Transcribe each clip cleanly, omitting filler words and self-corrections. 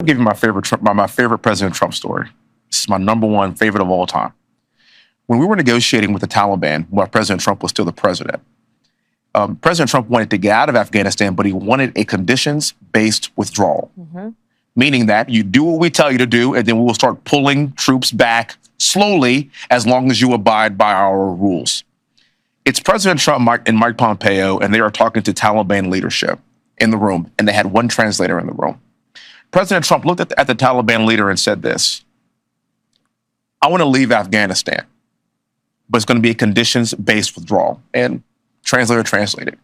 I'll give you my favorite President Trump story. This is my number one favorite of all time. When we were negotiating with the Taliban, while President Trump was still the president, President Trump wanted to get out of Afghanistan, but he wanted a conditions-based withdrawal, meaning that you do what we tell you to do, and then we will start pulling troops back slowly as long as you abide by our rules. It's President Trump and Mike Pompeo, and they are talking to Taliban leadership in the room, and they had one translator in the room. President Trump looked at the Taliban leader and said this: I want to leave Afghanistan, but it's going to be a conditions-based withdrawal. And translator translated.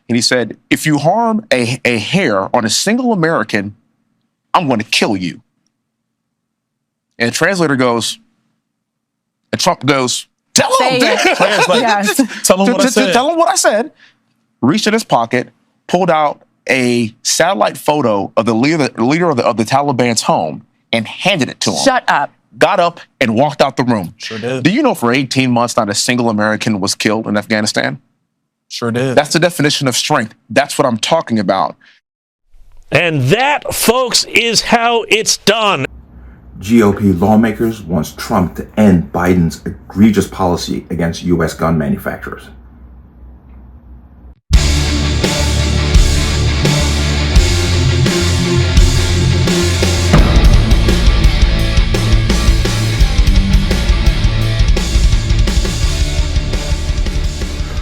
And he said, if you harm a hair on a single American, I'm going to kill you. And the translator goes, and Trump goes, tell him. Yes. Tell him what I said. Tell him what I said. Reached in his pocket, pulled out a satellite photo of the leader of the Taliban's home and handed it to him. Shut up. Got up and walked out the room. Sure did. Do you know for 18 months not a single American was killed in Afghanistan? Sure did. That's the definition of strength. That's what I'm talking about. And that, folks, is how it's done. GOP lawmakers wants Trump to end Biden's egregious policy against U.S. gun manufacturers.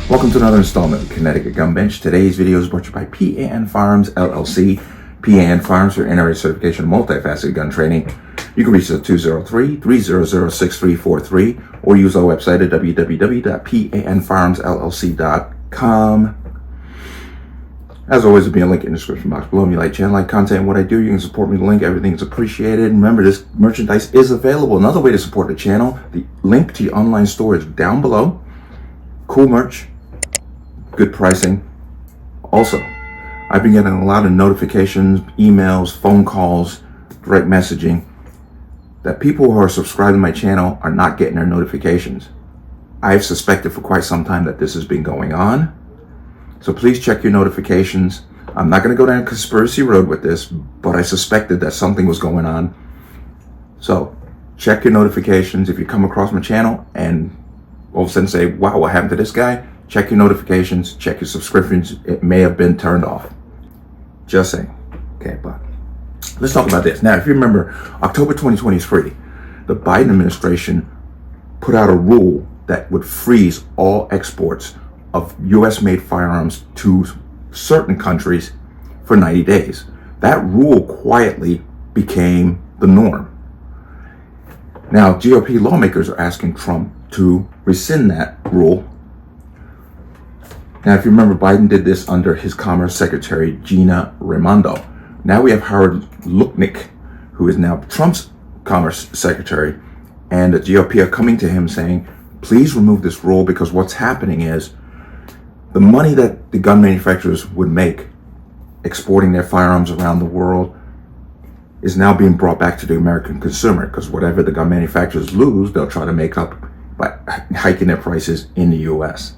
Welcome to another installment of Connecticut Gun Bench. Today's video is brought to you by P.A.N. Firearms, LLC. P.A.N. Firearms for NRA certification multifaceted gun training. You can reach us at 203-300-6343 or use our website at www.panfirearmsllc.com. As always, there'll be a link in the description box below. If you like channel, like content, and what I do, you can support me with the link. Everything's appreciated. Remember, this merchandise is available. Another way to support the channel, the link to the online store is down below. Cool merch. Good pricing. Also, I've been getting a lot of notifications, emails, phone calls, direct messaging that people who are subscribed to my channel are not getting their notifications. I've suspected for quite some time that this has been going on. So please check your notifications. I'm not going to go down a conspiracy road with this, but I suspected that something was going on. So check your notifications. If you come across my channel and all of a sudden say, wow, what happened to this guy? Check your notifications, check your subscriptions. It may have been turned off. Just saying. Okay, but let's talk about this. Now, if you remember, October 2023, the Biden administration put out a rule that would freeze all exports of U.S.-made firearms to certain countries for 90 days. That rule quietly became the norm. Now, GOP lawmakers are asking Trump to rescind that rule. Now, if you remember, Biden did this under his Commerce Secretary, Gina Raimondo. Now we have Howard Lutnick, who is now Trump's Commerce Secretary, and the GOP are coming to him saying, please remove this rule, because what's happening is the money that the gun manufacturers would make exporting their firearms around the world is now being brought back to the American consumer, because whatever the gun manufacturers lose, they'll try to make up by hiking their prices in the U.S.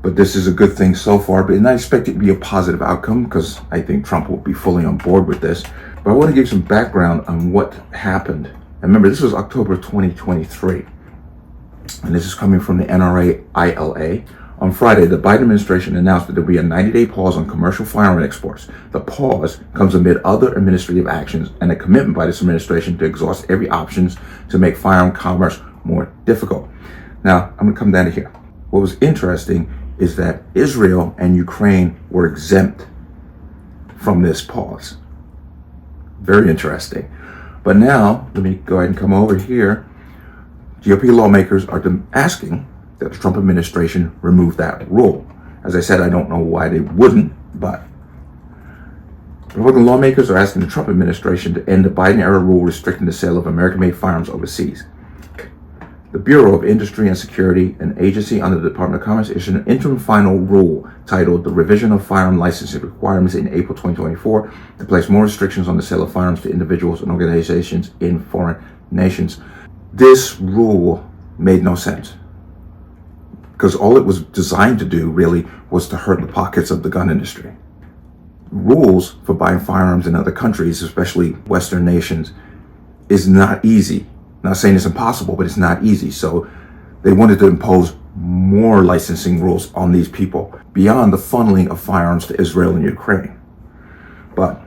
But this is a good thing so far, but I expect it to be a positive outcome because I think Trump will be fully on board with this. But I want to give some background on what happened. And remember, this was October 2023. And this is coming from the NRA ILA. On Friday, the Biden administration announced that there will be a 90-day pause on commercial firearm exports. The pause comes amid other administrative actions and a commitment by this administration to exhaust every option to make firearm commerce more difficult. Now, I'm going to come down to here. What was interesting is that Israel and Ukraine were exempt from this pause. Very interesting. But now, let me go ahead and come over here. GOP lawmakers are asking that the Trump administration remove that rule. As I said, I don't know why they wouldn't, but Republican lawmakers are asking the Trump administration to end the Biden-era rule restricting the sale of American-made firearms overseas. The Bureau of Industry and Security, an agency under the Department of Commerce, issued an interim final rule titled The Revision of Firearm Licensing Requirements in April 2024 to place more restrictions on the sale of firearms to individuals and organizations in foreign nations. This rule made no sense because all it was designed to do really was to hurt the pockets of the gun industry. rules for buying firearms in other countries, especially Western nations, is not easy. Not saying it's impossible, but it's not easy. So they wanted to impose more licensing rules on these people beyond the funneling of firearms to Israel and Ukraine. But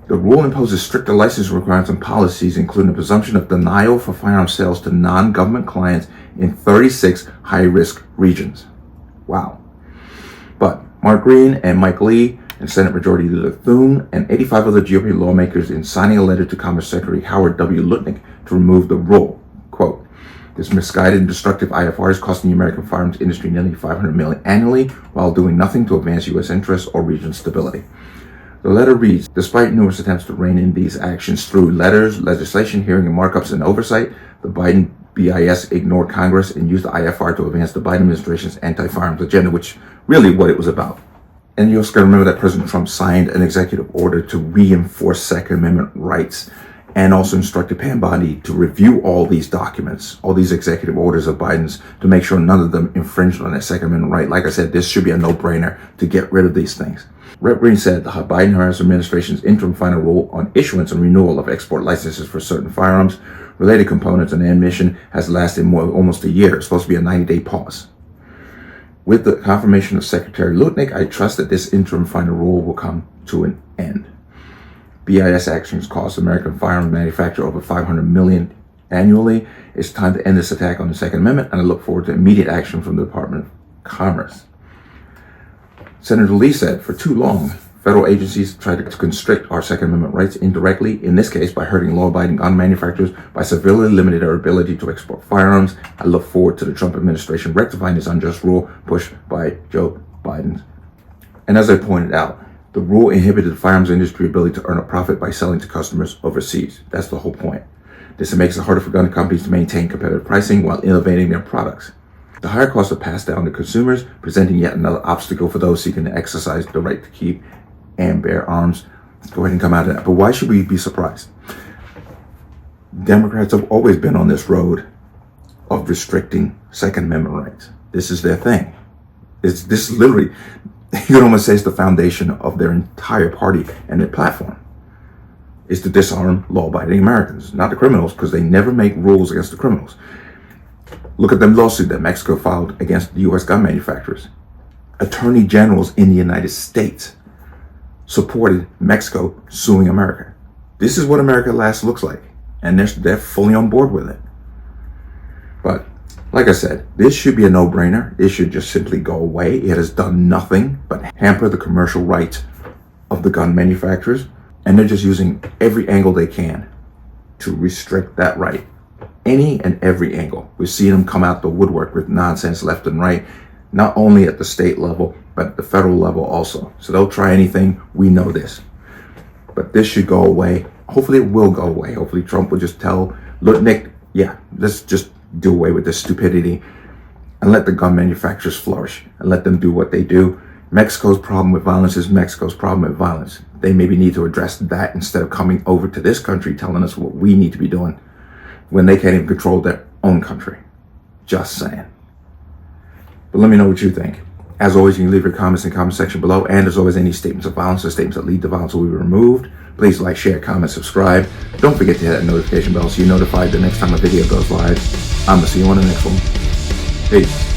the rule imposes stricter licensing requirements and policies, including the presumption of denial for firearm sales to non-government clients in 36 high-risk regions. Wow. But Mark Green and Mike Lee and Senate Majority Leader Thune and 85 other GOP lawmakers in signing a letter to Commerce Secretary Howard W. Lutnick to remove the rule. Quote, this misguided and destructive IFR is costing the American firearms industry nearly $500 million annually while doing nothing to advance U.S. interests or regional stability. The letter reads, despite numerous attempts to rein in these actions through letters, legislation, hearing, and markups and oversight, the Biden BIS ignored Congress and used the IFR to advance the Biden administration's anti-firearms agenda, which really what it was about. And you also got to remember that President Trump signed an executive order to reinforce Second Amendment rights and also instructed P.A.N. body to review all these documents, all these executive orders of Biden's, to make sure none of them infringed on that Second Amendment right. Like I said, this should be a no-brainer to get rid of these things. Rep. Green said the Biden-Harris administration's interim final rule on issuance and renewal of export licenses for certain firearms, related components, and ammunition has lasted almost a year. It's supposed to be a 90-day pause. With the confirmation of Secretary Lutnick, I trust that this interim final rule will come to an end. BIS actions cost American firearms manufacturers over $500 million annually. It's time to end this attack on the Second Amendment, and I look forward to immediate action from the Department of Commerce. Senator Lee said, for too long, federal agencies tried to constrict our Second Amendment rights indirectly, in this case by hurting law-abiding gun manufacturers by severely limiting their ability to export firearms. I look forward to the Trump administration rectifying this unjust rule pushed by Joe Biden. And as I pointed out, the rule inhibited the firearms industry's ability to earn a profit by selling to customers overseas. That's the whole point. This makes it harder for gun companies to maintain competitive pricing while innovating their products. The higher costs are passed down to consumers, presenting yet another obstacle for those seeking to exercise the right to keep and bear arms. Let's go ahead and come out of that. But why should we be surprised? Democrats have always been on this road of restricting Second Amendment rights. This is their thing. This literally, you can almost say it's the foundation of their entire party and their platform, is to disarm law-abiding Americans, not the criminals, because they never make rules against the criminals. Look at the lawsuit that Mexico filed against the U.S. gun manufacturers. Attorney generals in the United States supported Mexico suing America. This is what America last looks like, and they're fully on board with it. But like I said, this should be a no-brainer. It should just simply go away. It has done nothing but hamper the commercial rights of the gun manufacturers, and they're just using every angle they can to restrict that right. Any and every angle. We're seeing them come out the woodwork with nonsense left and right, not only at the state level, but at the federal level also. So they'll try anything. We know this. But this should go away. Hopefully it will go away. Hopefully Trump will just tell Lutnick, yeah, let's just do away with this stupidity and let the gun manufacturers flourish and let them do what they do. Mexico's problem with violence is Mexico's problem with violence. They maybe need to address that instead of coming over to this country telling us what we need to be doing when they can't even control their own country. Just saying. But let me know what you think. As always, you can leave your comments in the comment section below. And as always, any statements of violence or statements that lead to violence will be removed. Please like, share, comment, subscribe. Don't forget to hit that notification bell so you're notified the next time a video goes live. I'm going to see you on the next one. Peace.